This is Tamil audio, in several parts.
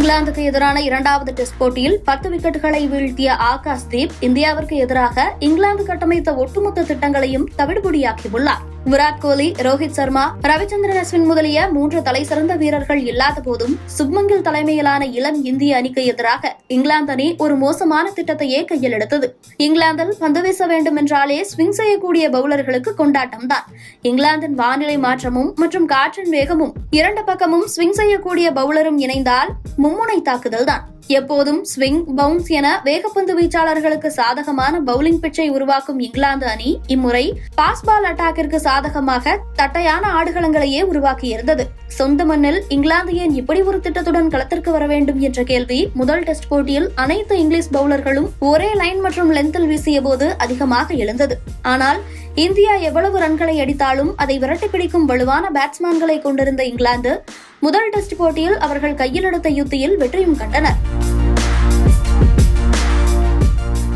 இங்கிலாந்துக்கு எதிரான இரண்டாவது டெஸ்ட் போட்டியில் 10 விக்கெட்டுகளை வீழ்த்திய ஆகாஷ்தீப் இந்தியாவிற்கு எதிராக இங்கிலாந்து கட்டமைத்த ஒட்டுமொத்த திட்டங்களையும் தவிடுபொடியாக்கியுள்ளார். விராட் கோலி, ரோஹித் சர்மா, ரவிச்சந்திரன் அஸ்வின் முதலிய 3 தலைசிறந்த வீரர்கள் இல்லாத போதும் சுப்மன் கில் தலைமையிலான இளம் இந்திய அணிக்கு எதிராக இங்கிலாந்து அணி ஒரு மோசமான திட்டத்தையே கையில் எடுத்தது. இங்கிலாந்தில் பந்து வீச வேண்டும் என்றாலே ஸ்விங் செய்யக்கூடிய பவுலர்களுக்கு கொண்டாட்டம்தான். இங்கிலாந்தின் வானிலை மாற்றமும் மற்றும் காற்றின் வேகமும் இரண்டு பக்கமும் ஸ்விங் செய்யக்கூடிய பவுலரும் இணைந்தால் மும்முனை தாக்குதல் தான். எப்போதும் ஸ்விங், பவுன்ஸ் என வேகப்பந்து வீச்சாளர்களுக்கு சாதகமான பவுலிங் பிச்சை உருவாக்கும் இங்கிலாந்து அணி இம்முறை பாஸ் பால் அட்டாக்கிற்கு சாதகமாக தட்டையான ஆடுகளங்களையே உருவாக்கியிருந்தது. சொந்த மண்ணில் இங்கிலாந்து ஏன் இப்படி ஒரு திட்டத்துடன் களத்திற்கு வர வேண்டும் என்ற கேள்வி முதல் டெஸ்ட் போட்டியில் அனைத்து இங்கிலீஷ் பவுலர்களும் ஒரே லைன் மற்றும் லென்த்தில் வீசிய போது அதிகமாக எழுந்தது. ஆனால் இந்தியா எவ்வளவு ரன்களை அடித்தாலும் அதை விரட்டி பிடிக்கும் வலுவான பேட்ஸ்மேன்களை கொண்டிருந்த இங்கிலாந்து முதல் டெஸ்ட் போட்டியில் அவர்கள் கையில் எடுத்த யுத்தியில் வெற்றியும் கண்டனர்.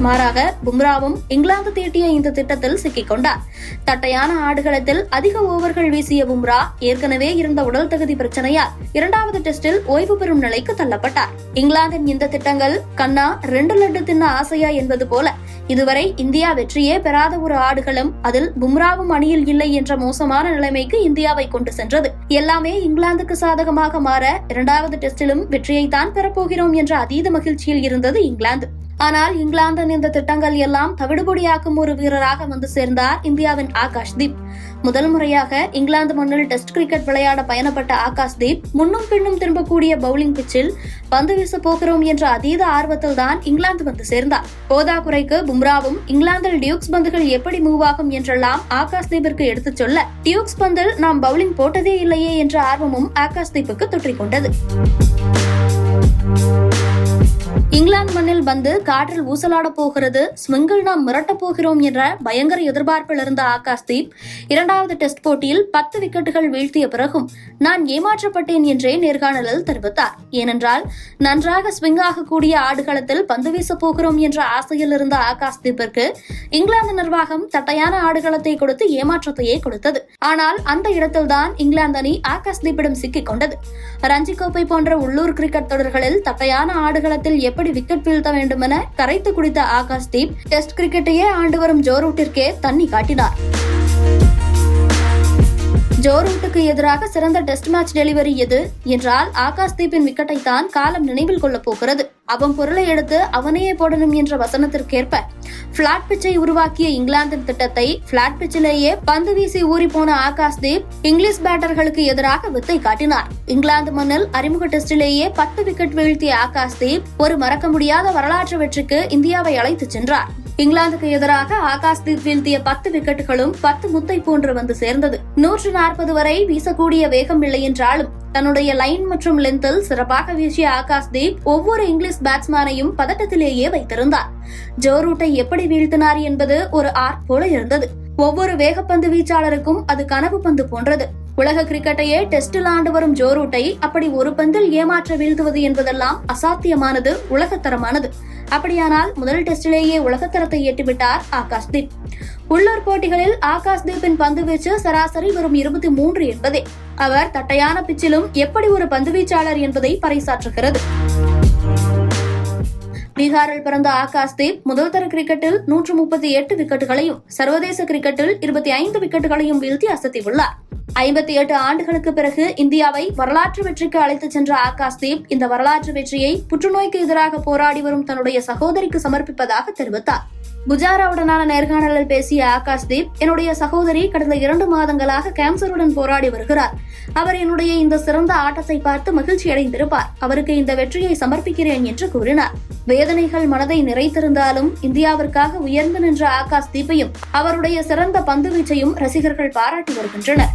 மாறாக பும்ராவும் இங்கிலாந்து தீட்டிய இந்த திட்டத்தில் சிக்கிக் கொண்டார். தட்டையான ஆடுகளத்தில் அதிக ஓவர்கள் வீசிய பும்ரா ஏற்கனவே இருந்த உடல் தகுதி பிரச்சனையால் இரண்டாவது டெஸ்டில் ஓய்வு பெறும் நிலைக்கு தள்ளப்பட்டார். இங்கிலாந்தின் இந்த திட்டங்கள் கண்ணா 2 லட்டு தின்ன ஆசையா என்பது போல இதுவரை இந்தியா வெற்றியே பெறாத ஒரு ஆடுகளம், அதில் பும்ராவும் அணியில் இல்லை என்ற மோசமான நிலைமைக்கு இந்தியாவை கொண்டு சென்றது. எல்லாமே இங்கிலாந்துக்கு சாதகமாக மாற இரண்டாவது டெஸ்டிலும் வெற்றியைத்தான் பெறப்போகிறோம் என்ற அதீத மகிழ்ச்சியில் இருந்தது இங்கிலாந்து. ஆனால் இங்கிலாந்தின் இந்த திட்டங்கள் எல்லாம் தவிடுபொடியாக்கும் ஒரு வீரராக வந்து சேர்ந்தார் இந்தியாவின் ஆகாஷ்தீப். முதல் முறையாக இங்கிலாந்து மண்ணில் டெஸ்ட் கிரிக்கெட் விளையாட பயணப்பட்ட ஆகாஷ்தீப் முன்னும் பின்னும் திரும்பக்கூடிய பவுலிங் பிச்சில் பந்து வீச போகிறோம் என்ற அதீத ஆர்வத்தில் தான் இங்கிலாந்து வந்து சேர்ந்தார். போதாக்குறைக்கு பும்ராவும் இங்கிலாந்தில் டியூக்ஸ் பந்துகள் எப்படி மூவ் ஆகும் என்றெல்லாம் ஆகாஷ்தீப்பிற்கு எடுத்துச் சொல்ல, டியூக்ஸ் பந்தில் நாம் பவுலிங் போட்டதே இல்லையே என்ற ஆர்வமும் ஆகாஷ்தீப்புக்கு தொற்றிக்கொண்டது. இங்கிலாந்து மண்ணில் பந்து காற்றில் ஊசலாட போகிறது, ஸ்விங்கில் நாம் மிரட்டப் போகிறோம் என்ற பயங்கர எதிர்பார்ப்பில் இருந்த ஆகாஷ்தீப் இரண்டாவது டெஸ்ட் போட்டியில் 10 விக்கெட்டுகள் வீழ்த்திய பிறகும் நான் ஏமாற்றப்பட்டேன் என்றே நேர்காணலில் தெரிவித்தார். ஏனென்றால் நன்றாக ஸ்விங் ஆகக்கூடிய ஆடுகளத்தில் பந்து வீச போகிறோம் என்ற ஆசையில் இருந்த ஆகாஷ்தீப்பிற்கு இங்கிலாந்து நிர்வாகம் தட்டையான ஆடுகளத்தை கொடுத்து ஏமாற்றத்தையே கொடுத்தது. ஆனால் அந்த இடத்தில்தான் இங்கிலாந்து அணி ஆகாஷ்தீப்பிடம் சிக்கிக் கொண்டது. ரஞ்சி கோப்பை போன்ற உள்ளூர் கிரிக்கெட் தொடர்களில் தட்டையான ஆடுகளத்தில் எப்படி விக்கெட் வீழ்த்த வேண்டும் என கரைத்து குடித்த ஆகாஷ்தீப் டெஸ்ட் கிரிக்கெட்டையே ஆண்டு வரும் ஜோ ரூட்டிற்கே தண்ணி காட்டினார். ஜோ ரூட்டுக்கு எதிராக சிறந்த டெஸ்ட் மேட்ச் டெலிவரி எது என்றால் ஆகாஷ்தீப்பின் விக்கெட்டை தான் காலம் நினைவில் கொள்ளப் போகிறது. அவன் பொருளை எடுத்து அவனையே போடணும் என்ற வசனத்திற்கேற்ப பிளாட் பிச்சை உருவாக்கிய இங்கிலாந்தின் திட்டத்தை பிளாட் பிச்சிலேயே பந்து வீசி ஊறி போன ஆகாஷ்தீப் இங்கிலீஷ் பேட்டர்களுக்கு எதிராக வித்தை காட்டினார். இங்கிலாந்து மண்ணில் அறிமுக டெஸ்டிலேயே 10 விக்கெட் வீழ்த்திய ஆகாஷ்தீப் ஒரு மறக்க முடியாத வரலாற்று வெற்றிக்கு இந்தியாவை அழைத்துச் சென்றார். இங்கிலாந்துக்கு எதிராக ஆகாஷ்தீப் வீழ்த்திய 10 விக்கெட்டுகளும் 10 முத்தை போன்று வந்து சேர்ந்தது. 140 வரை வீசக்கூடிய வேகம் இல்லை என்றாலும் தன்னுடைய லைன் மற்றும் லென்த்தில் சிறப்பாக வீசிய ஆகாஷ்தீப் ஒவ்வொரு இங்கிலீஷ் பேட்ஸ்மேனையும் பதட்டத்திலேயே வைத்திருந்தார். ஜோ ரூட்டை எப்படி வீழ்த்தினார் என்பது ஒரு ஆர்ட் போல இருந்தது. ஒவ்வொரு வேகப்பந்து வீச்சாளருக்கும் அது கனவு பந்து போன்றது. உலக கிரிக்கெட்டையே டெஸ்டில் ஆண்டு வரும் ஜோ ரூட்டை அப்படி ஒரு பந்தில் ஏமாற்ற வீழ்த்துவது என்பதெல்லாம் அசாத்தியமானது, உலகத்தரமானது. அப்படியானால் முதல் டெஸ்டிலேயே உலகத்தரத்தை எட்டிவிட்டார் ஆகாஷ்தீப். உள்ளூர் போட்டிகளில் ஆகாஷ்தீப்பின் பந்து வீச்சு சராசரி வரும் 23 என்பதே அவர் தட்டையான பிச்சிலும் எப்படி ஒரு பந்து வீச்சாளர் என்பதை பறைசாற்றுகிறது. பீகாரில் பிறந்த ஆகாஷ்தீப் முதல் தர கிரிக்கெட்டில் 138 விக்கெட்டுகளையும் சர்வதேச கிரிக்கெட்டில் 25 விக்கெட்டுகளையும் வீழ்த்தி அசத்தியுள்ளார். 58 ஆண்டுகளுக்கு பிறகு இந்தியாவை வரலாற்று வெற்றிக்கு அழைத்துச் சென்ற ஆகாஷ்தீப் இந்த வரலாற்று வெற்றியை புற்றுநோய்க்கு எதிராக போராடி வரும் தன்னுடைய சகோதரிக்கு சமர்ப்பிப்பதாக தெரிவித்தார். புஜாராவுடனான நேர்காணலில் பேசிய ஆகாஷ்தீப், என்னுடைய சகோதரி கடந்த 2 மாதங்களாக கேன்சருடன் போராடி வருகிறார். அவர் என்னுடைய இந்த சிறந்த ஆட்டத்தை பார்த்து மகிழ்ச்சி அடைந்திருப்பார். அவருக்கு இந்த வெற்றியை சமர்ப்பிக்கிறேன் என்று கூறினார். வேதனைகள் மனதை நிறைத்திருந்தாலும் இந்தியாவிற்காக உயர்ந்து நின்ற ஆகாஷ்தீப்பையும் அவருடைய சிறந்த பந்து வீச்சையும் ரசிகர்கள் பாராட்டி வருகின்றனர்.